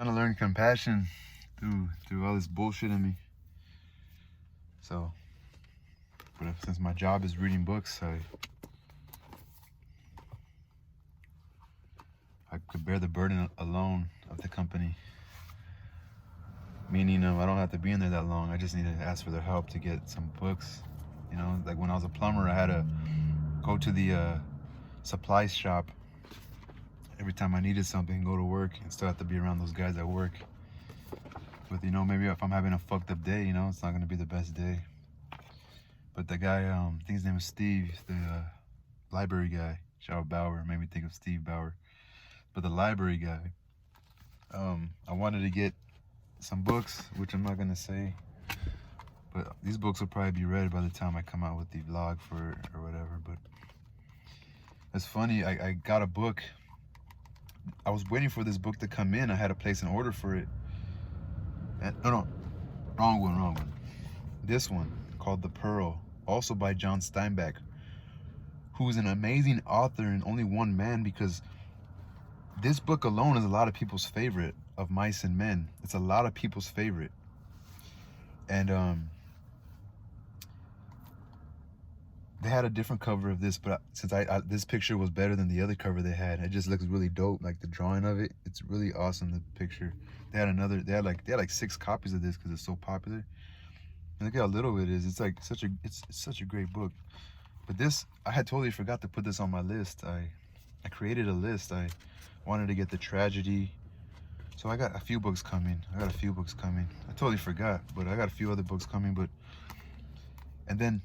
Trying to learn compassion through all this bullshit in me. So, since my job is reading books, I could bear the burden alone of the company. Meaning, I don't have to be in there that long. I just need to ask for their help to get some books. You know, like when I was a plumber, I had to go to the supply shop every time I needed something, go to work, and still have to be around those guys at work. But you know, maybe if I'm having a fucked up day, you know, it's not gonna be the best day. But the guy, I think his name was Steve, the library guy, shout out Bauer, made me think of Steve Bauer. But the library guy, I wanted to get some books, which I'm not gonna say, but these books will probably be read by the time I come out with the vlog for it or whatever. But it's funny, I got a book. I was waiting for this book to come in. I had to place an order for it. And, no, wrong one. This one called The Pearl, also by John Steinbeck, who's an amazing author and only one man, because this book alone is a lot of people's favorite, of Mice and Men. It's a lot of people's favorite. And they had a different cover of this, but since this picture was better than the other cover they had, it just looks really dope. Like the drawing of it, it's really awesome. The picture. They had like 6 copies of this because it's so popular. And look how little it is. It's like it's such a great book. But this, I had totally forgot to put this on my list. I created a list. I wanted to get the tragedy. So I got a few books coming. I totally forgot, but I got a few other books coming. And then,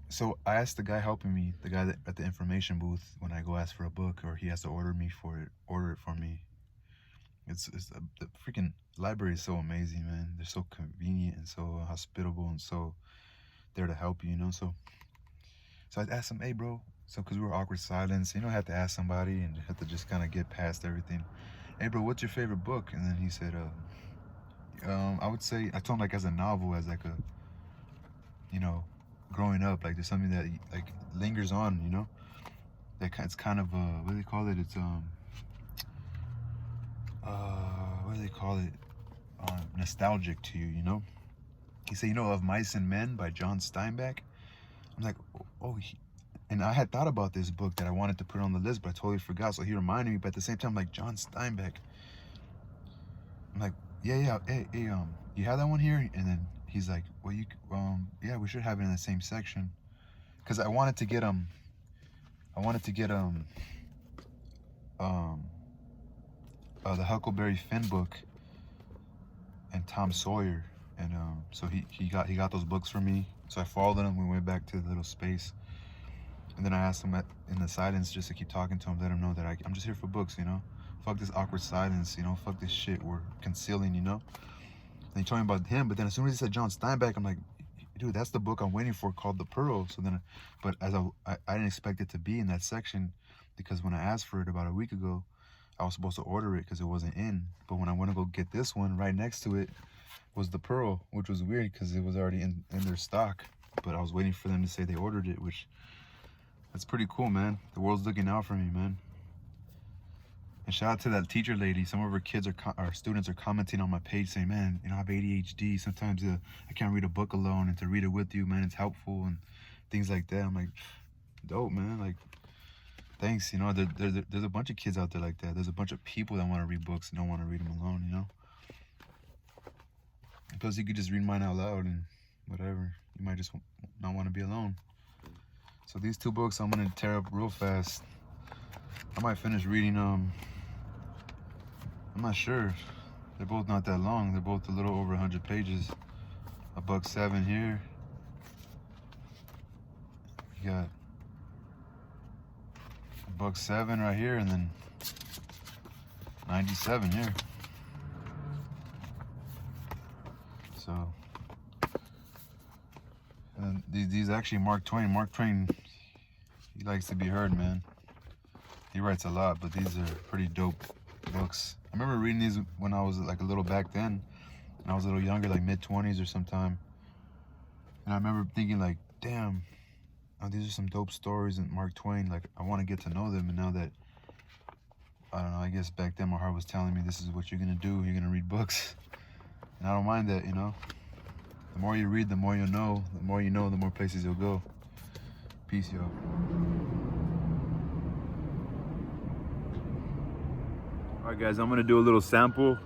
so I asked the guy helping me, the guy at the information booth, when I go ask for a book or he has to order it for me. The freaking library is so amazing, man. They're so convenient and so hospitable and so there to help you, you know. So I asked him, hey, bro. So because we were awkward silence, you know, I had to ask somebody and had to just kind of get past everything. Hey, bro, what's your favorite book? And then he said, I would say, I told him like as a novel, as like a, you know, growing up, like there's something that like lingers on, you know. That it's kind of what do they call it? It's what do they call it? Nostalgic to you, you know. He said, you know, Of Mice and Men by John Steinbeck. I'm like, oh, and I had thought about this book that I wanted to put on the list, but I totally forgot. So he reminded me. But at the same time, like John Steinbeck, I'm like, yeah, hey, you have that one here? And then he's like, well, yeah, we should have it in the same section, because I wanted to get the Huckleberry Finn book and Tom Sawyer, and so he got those books for me. So I followed him. We went back to the little space, and then I asked him in the silence just to keep talking to him, let him know that I'm just here for books, you know. Fuck this awkward silence, you know. Fuck this shit we're concealing, you know. And he told me about him, but then as soon as he said John Steinbeck, I'm like, dude, that's the book I'm waiting for, called The Pearl. So then, but as I didn't expect it to be in that section, because when I asked for it about a week ago, I was supposed to order it because it wasn't in. But when I went to go get this one, right next to it was The Pearl, which was weird because it was already in their stock. But I was waiting for them to say they ordered it, which, that's pretty cool, man. The world's looking out for me, man. And shout out to that teacher lady. Some of her kids or students are commenting on my page saying, man, you know, I have ADHD. Sometimes I can't read a book alone, and to read it with you, man, it's helpful and things like that. I'm like, dope, man. Like, thanks. You know, there's a bunch of kids out there like that. There's a bunch of people that want to read books and don't want to read them alone, you know. And plus, you could just read mine out loud and whatever. You might just not want to be alone. So these 2 books I'm gonna tear up real fast. I might finish reading I'm not sure. They're both not that long. They're both a little over 100 pages. $1.07 here. You got $1.07 right here, and then 97 here. So, and these actually Mark Twain. Mark Twain, he likes to be heard, man. He writes a lot, but these are pretty dope books. I remember reading these when I was like a little back then, and I was a little younger, like mid-20s or sometime. And I remember thinking like, damn, these are some dope stories. And Mark Twain, like, I want to get to know them. And now that I don't know, I guess back then my heart was telling me this is what you're gonna do. You're gonna read books. And I don't mind that, you know. The more you read, the more you'll know. The more you know, the more places you'll go. Peace, y'all. All right, guys, I'm gonna do a little sample.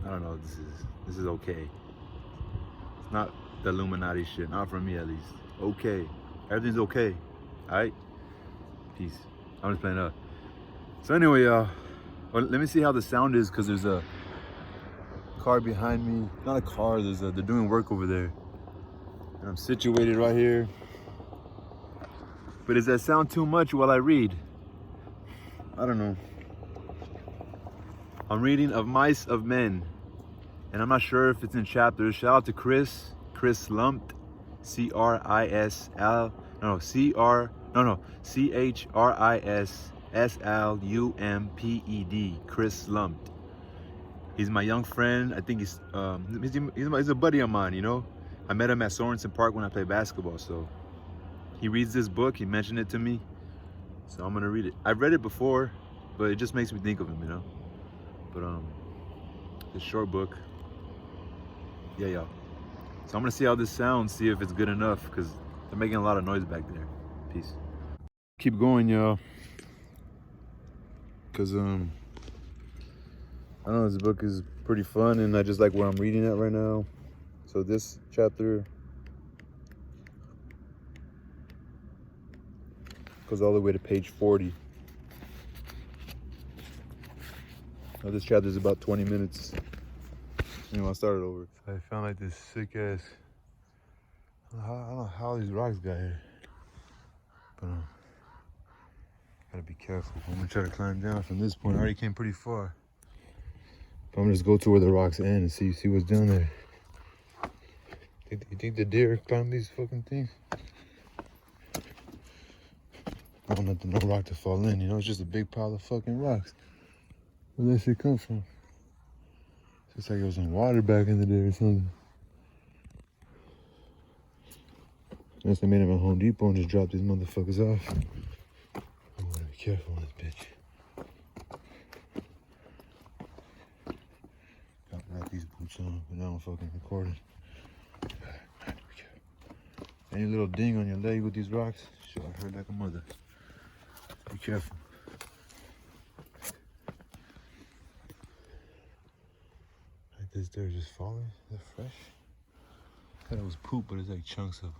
I don't know. This is okay. It's not the Illuminati shit. Not for me, at least. Okay, everything's okay. All right. Peace. I'm just playing up. So anyway, well, let me see how the sound is, because there's a car behind me. Not a car. They're doing work over there, and I'm situated right here. But does that sound too much while I read? I don't know. I'm reading Of Mice of Men, and I'm not sure if it's in chapters. Shout out to Chris Lumped, CHRISSLUMPED, Chris Lumped. He's my young friend. I think he's a buddy of mine, you know. I met him at Sorensen Park when I played basketball, so he reads this book. He mentioned it to me, so I'm gonna read it. I've read it before, but it just makes me think of him, you know. But this short book, yeah, y'all. So I'm gonna see how this sounds, see if it's good enough, because they're making a lot of noise back there. Peace. Keep going, y'all, because I don't know, this book is pretty fun, and I just like where I'm reading at right now. So this chapter goes all the way to page 40. Now this chapter is about 20 minutes. Anyway, I'll start it over. I found like this sick ass, I don't know how these rocks got here, but gotta be careful. I'm gonna try to climb down from this point. I already came pretty far, but I'm gonna just go to where the rocks end and see what's down there. You think the deer climb these fucking things? I don't want no rock to fall in, you know. It's just a big pile of fucking rocks. Where that shit come from? It's like it was in water back in the day or something. Unless they made it at Home Depot and just dropped these motherfuckers off. I'm gonna be careful on this bitch. Got these boots on, but I don't fucking record it. Any little ding on your leg with these rocks, shit, I hurt like a mother. Be careful. Like this dirt just falling. Is that fresh? I thought it was poop, but it's like chunks of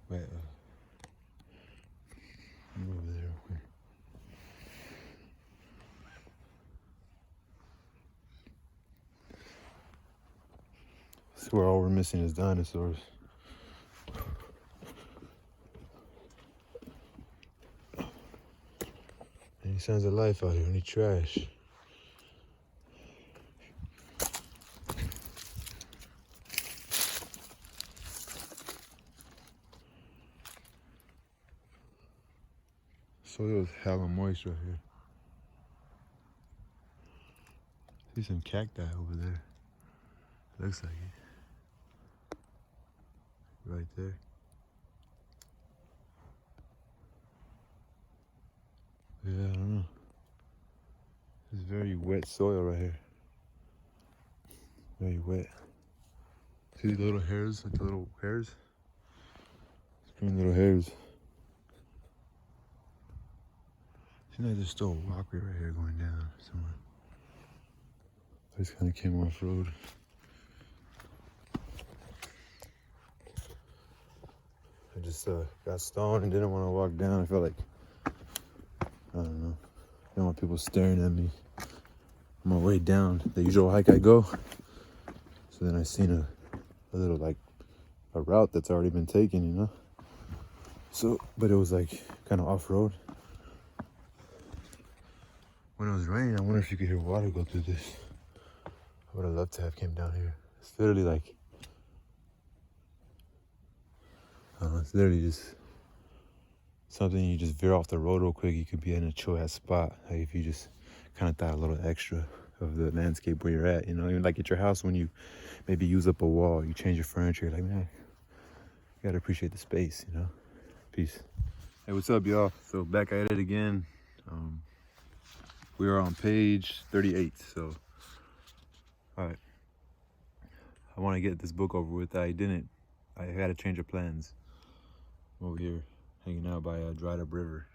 wet. Move over there real quick. I swear all we're missing is dinosaurs. Any signs of life out here? Any trash? Soil is hella moist right here. See some cacti over there. Looks like it. Right there. Yeah, I don't know. It's very wet soil right here. Very wet. See the little hairs, like the little hairs? Green little hairs. Seems like there's still a walkway right here going down somewhere. I just kind of came off road. I just got stoned and didn't want to walk down. I felt like, I don't know, I didn't want people staring at me on my way down the usual hike I go. So then I seen a little, like, a route that's already been taken, you know? So, but it was like kind of off-road. When it was raining, I wonder if you could hear water go through this. I would have loved to have came down here. It's literally like, it's literally just something you just veer off the road real quick. You could be in a chill ass spot. Like if you just kind of thought a little extra of the landscape where you're at, you know, even like at your house when you maybe use up a wall, you change your furniture, you're like, man, you gotta appreciate the space, you know? Peace. Hey, what's up, y'all? So back at it again. We are on page 38, so, all right. I want to get this book over with. I had a change of plans. I'm over here hanging out by a dried up river.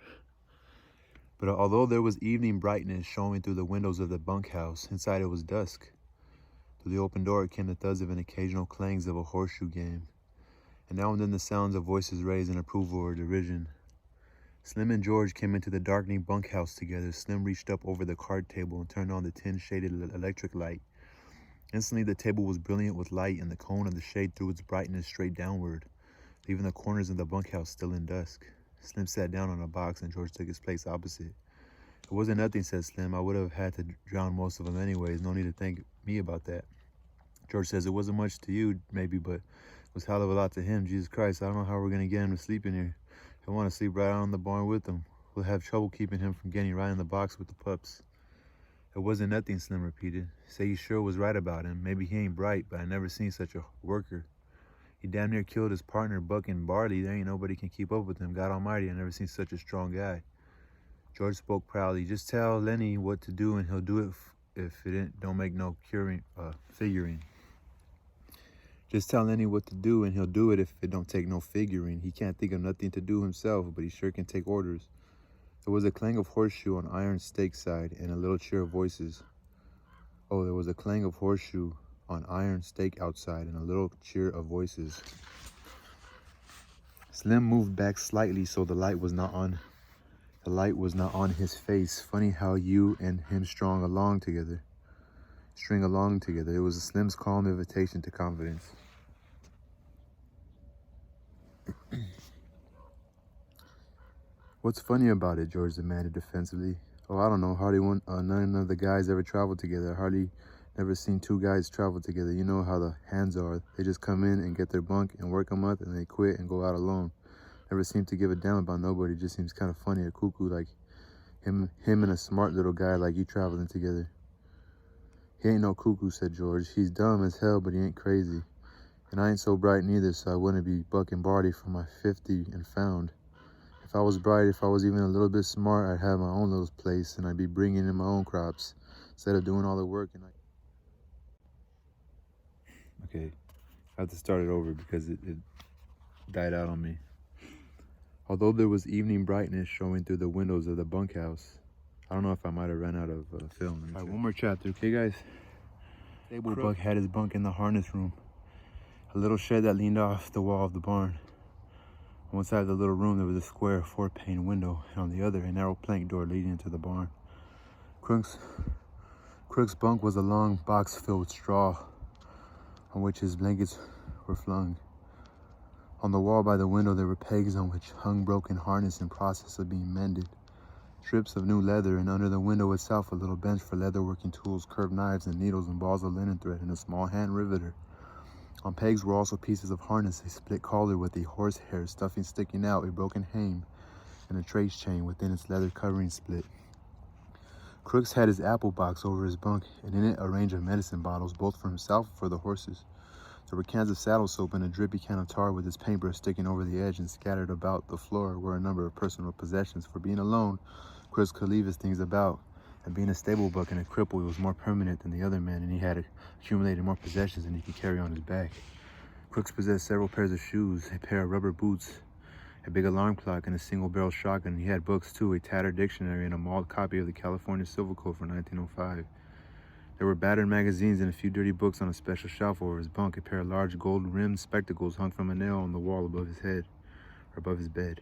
But although there was evening brightness showing through the windows of the bunkhouse, inside it was dusk. Through the open door came the thuds of an occasional clangs of a horseshoe game, and now and then the sounds of voices raised in approval or derision. Slim and George came into the darkening bunkhouse together. Slim reached up over the card table and turned on the tin-shaded electric light. Instantly, the table was brilliant with light, and the cone of the shade threw its brightness straight downward, leaving the corners of the bunkhouse still in dusk. Slim sat down on a box, and George took his place opposite. It wasn't nothing, said Slim. I would have had to drown most of them anyways. No need to thank me about that. George says it wasn't much to you, maybe, but it was hell of a lot to him. Jesus Christ, I don't know how we're going to get him to sleep in here. I want to sleep right out in the barn with him. We'll have trouble keeping him from getting right in the box with the pups. It wasn't nothing, Slim repeated. Say you sure was right about him. Maybe he ain't bright, but I never seen such a worker. He damn near killed his partner, Buck and Barley. There ain't nobody can keep up with him. God almighty, I never seen such a strong guy. George spoke proudly. Just tell Lenny what to do and he'll do it if it don't make no figuring. Just tell Lenny what to do and he'll do it if it don't take no figuring. He can't think of nothing to do himself, but he sure can take orders. There was a clang of horseshoe on iron stake side and a little cheer of voices. Oh, there was a clang of horseshoe on iron stake outside and a little cheer of voices. Slim moved back slightly so the light was not on his face. Funny how you and him string along together. It was a Slim's calm invitation to confidence. What's funny about it? George demanded defensively. Oh, I don't know. None of the guys ever traveled together. Hardly never seen two guys travel together. You know how the hands are. They just come in and get their bunk and work a month and they quit and go out alone. Never seem to give a damn about nobody. Just seems kind of funny or cuckoo like him and a smart little guy like you traveling together. He ain't no cuckoo, said George. He's dumb as hell, but he ain't crazy. And I ain't so bright neither, so I wouldn't be bucking Barty for my 50 and found. If I was bright, if I was even a little bit smart, I'd have my own little place and I'd be bringing in my own crops instead of doing all the work. Okay, I have to start it over because it died out on me. Although there was evening brightness showing through the windows of the bunkhouse. I don't know if I might have run out of film. All right, one more chapter, okay, guys? Stable Buck had his bunk in the harness room, a little shed that leaned off the wall of the barn. On one side of the little room, there was a square 4-pane window, and on the other, a narrow plank door leading into the barn. Crook's bunk was a long box filled with straw, on which his blankets were flung. On the wall by the window, there were pegs on which hung broken harness in process of being mended. Strips of new leather, and under the window itself, a little bench for leatherworking tools, curved knives and needles and balls of linen thread, and a small hand riveter. On pegs were also pieces of harness, a split collar with a horsehair stuffing sticking out, a broken hame, and a trace chain within its leather covering split. Crooks had his apple box over his bunk, and in it a range of medicine bottles, both for himself and for the horses. There were cans of saddle soap and a drippy can of tar with its paintbrush sticking over the edge, and scattered about the floor were a number of personal possessions. For being alone, Crooks could leave his things about, and being a stable buck and a cripple, he was more permanent than the other men, and he had accumulated more possessions than he could carry on his back. Crooks possessed several pairs of shoes, a pair of rubber boots, a big alarm clock, and a single-barrel shotgun. He had books too, a tattered dictionary and a mauled copy of the California Civil Code for 1905. There were battered magazines and a few dirty books on a special shelf over his bunk. A pair of large gold-rimmed spectacles hung from a nail on the wall above his head, or above his bed.